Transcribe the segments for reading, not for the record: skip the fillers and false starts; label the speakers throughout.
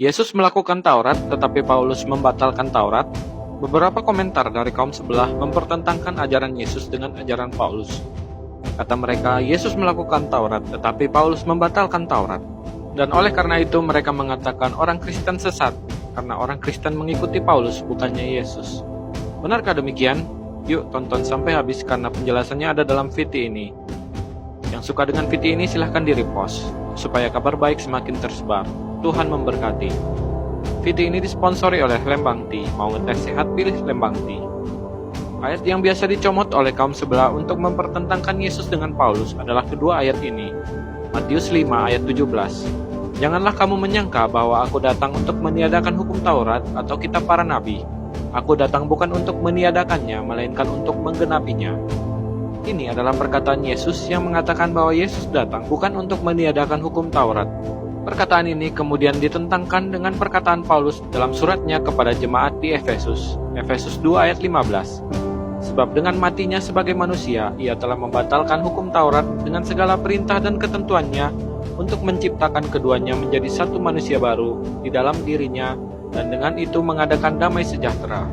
Speaker 1: Yesus melakukan Taurat, tetapi Paulus membatalkan Taurat. Beberapa komentar dari kaum sebelah mempertentangkan ajaran Yesus dengan ajaran Paulus. Kata mereka, Yesus melakukan Taurat, tetapi Paulus membatalkan Taurat. Dan oleh karena itu mereka mengatakan orang Kristen sesat, karena orang Kristen mengikuti Paulus, bukannya Yesus. Benarkah demikian? Yuk tonton sampai habis karena penjelasannya ada dalam video ini. Yang suka dengan video ini silahkan di-repost, supaya kabar baik semakin tersebar. Tuhan memberkati. Video ini disponsori oleh Lembang Tea. Mau ngetes sehat, pilih Lembang Tea. Ayat yang biasa dicomot oleh kaum sebelah untuk mempertentangkan Yesus dengan Paulus adalah kedua ayat ini. Matius 5 ayat 17. Janganlah kamu menyangka bahwa aku datang untuk meniadakan hukum Taurat atau kitab para nabi. Aku datang bukan untuk meniadakannya, melainkan untuk menggenapinya. Ini adalah perkataan Yesus yang mengatakan bahwa Yesus datang bukan untuk meniadakan hukum Taurat. Perkataan ini kemudian ditentangkan dengan perkataan Paulus dalam suratnya kepada jemaat di Efesus. Efesus 2 ayat 15. Sebab dengan matinya sebagai manusia, ia telah membatalkan hukum Taurat dengan segala perintah dan ketentuannya untuk menciptakan keduanya menjadi satu manusia baru di dalam dirinya dan dengan itu mengadakan damai sejahtera.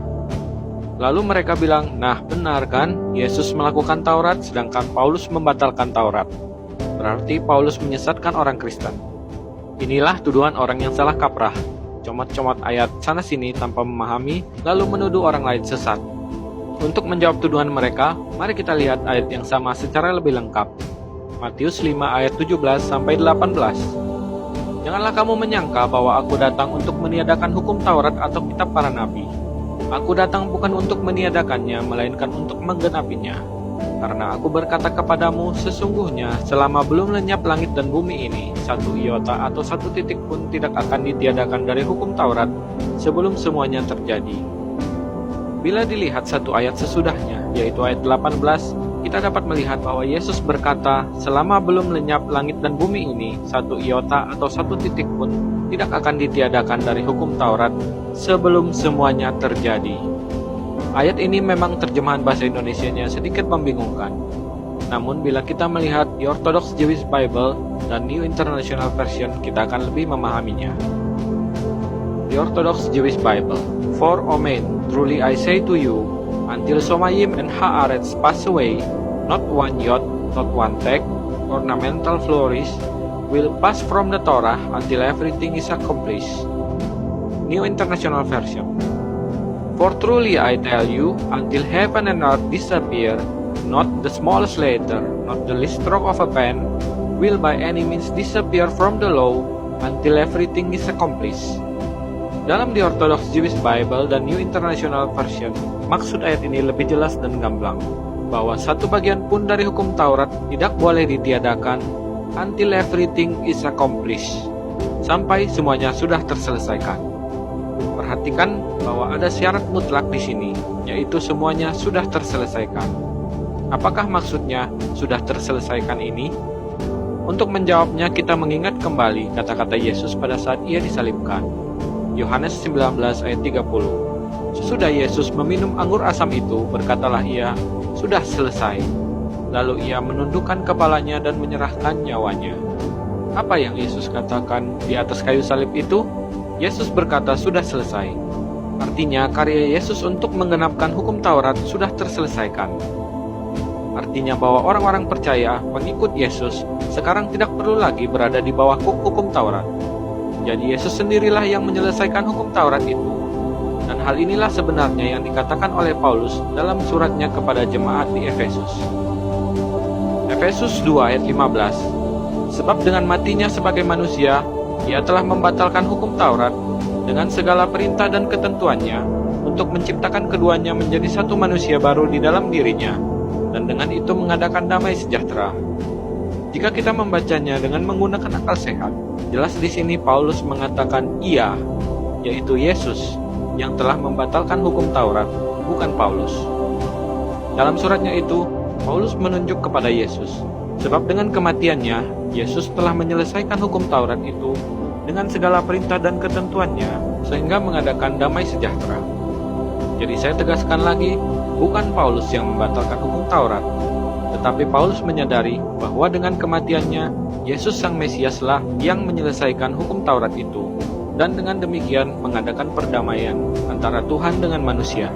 Speaker 1: Lalu mereka bilang, nah benar kan, Yesus melakukan Taurat sedangkan Paulus membatalkan Taurat. Berarti Paulus menyesatkan orang Kristen. Inilah tuduhan orang yang salah kaprah, comot-comot ayat sana-sini tanpa memahami, lalu menuduh orang lain sesat. Untuk menjawab tuduhan mereka, mari kita lihat ayat yang sama secara lebih lengkap. Matius 5 ayat 17-18. Janganlah kamu menyangka bahwa aku datang untuk meniadakan hukum Taurat atau kitab para nabi. Aku datang bukan untuk meniadakannya, melainkan untuk menggenapinya. Karena aku berkata kepadamu, sesungguhnya selama belum lenyap langit dan bumi ini, satu iota atau satu titik pun tidak akan ditiadakan dari hukum Taurat sebelum semuanya terjadi. Bila dilihat satu ayat sesudahnya, yaitu ayat 18, kita dapat melihat bahwa Yesus berkata, selama belum lenyap langit dan bumi ini, satu iota atau satu titik pun tidak akan ditiadakan dari hukum Taurat sebelum semuanya terjadi. Ayat ini memang terjemahan bahasa Indonesianya sedikit membingungkan. Namun bila kita melihat di Orthodox Jewish Bible dan New International Version, kita akan lebih memahaminya. Di Orthodox Jewish Bible, For Amen, truly I say to you, until Somayim and Haaretz pass away, not one jot, not one tag, ornamental flourish, will pass from the Torah until everything is accomplished. New International Version. For truly I tell you, until heaven and earth disappear, not the smallest letter, not the least stroke of a pen, will by any means disappear from the law, until everything is accomplished. Dalam di Orthodox Jewish Bible dan New International Version, maksud ayat ini lebih jelas dan gamblang, bahwa satu bagian pun dari hukum Taurat tidak boleh ditiadakan, until everything is accomplished, sampai semuanya sudah terselesaikan. Perhatikan bahwa ada syarat mutlak di sini, yaitu semuanya sudah terselesaikan. Apakah maksudnya sudah terselesaikan ini? Untuk menjawabnya kita mengingat kembali kata-kata Yesus pada saat ia disalibkan. Yohanes 19 ayat 30. Sesudah Yesus meminum anggur asam itu, berkatalah ia, sudah selesai. Lalu ia menundukkan kepalanya dan menyerahkan nyawanya. Apa yang Yesus katakan di atas kayu salib itu? Yesus berkata sudah selesai. Artinya karya Yesus untuk menggenapkan hukum Taurat sudah terselesaikan. Artinya bahwa orang-orang percaya, pengikut Yesus, sekarang tidak perlu lagi berada di bawah hukum Taurat. Jadi Yesus sendirilah yang menyelesaikan hukum Taurat itu. Dan hal inilah sebenarnya yang dikatakan oleh Paulus dalam suratnya kepada jemaat di Efesus. Efesus 2 ayat 15. Sebab dengan matinya sebagai manusia, ia telah membatalkan hukum Taurat dengan segala perintah dan ketentuannya untuk menciptakan keduanya menjadi satu manusia baru di dalam dirinya, dan dengan itu mengadakan damai sejahtera. Jika kita membacanya dengan menggunakan akal sehat, jelas di sini Paulus mengatakan ia, yaitu Yesus, yang telah membatalkan hukum Taurat, bukan Paulus. Dalam suratnya itu, Paulus menunjuk kepada Yesus, sebab dengan kematiannya, Yesus telah menyelesaikan hukum Taurat itu dengan segala perintah dan ketentuannya, sehingga mengadakan damai sejahtera. Jadi saya tegaskan lagi, bukan Paulus yang membatalkan hukum Taurat, tetapi Paulus menyadari bahwa dengan kematiannya, Yesus Sang Mesiaslah yang menyelesaikan hukum Taurat itu, dan dengan demikian mengadakan perdamaian antara Tuhan dengan manusia.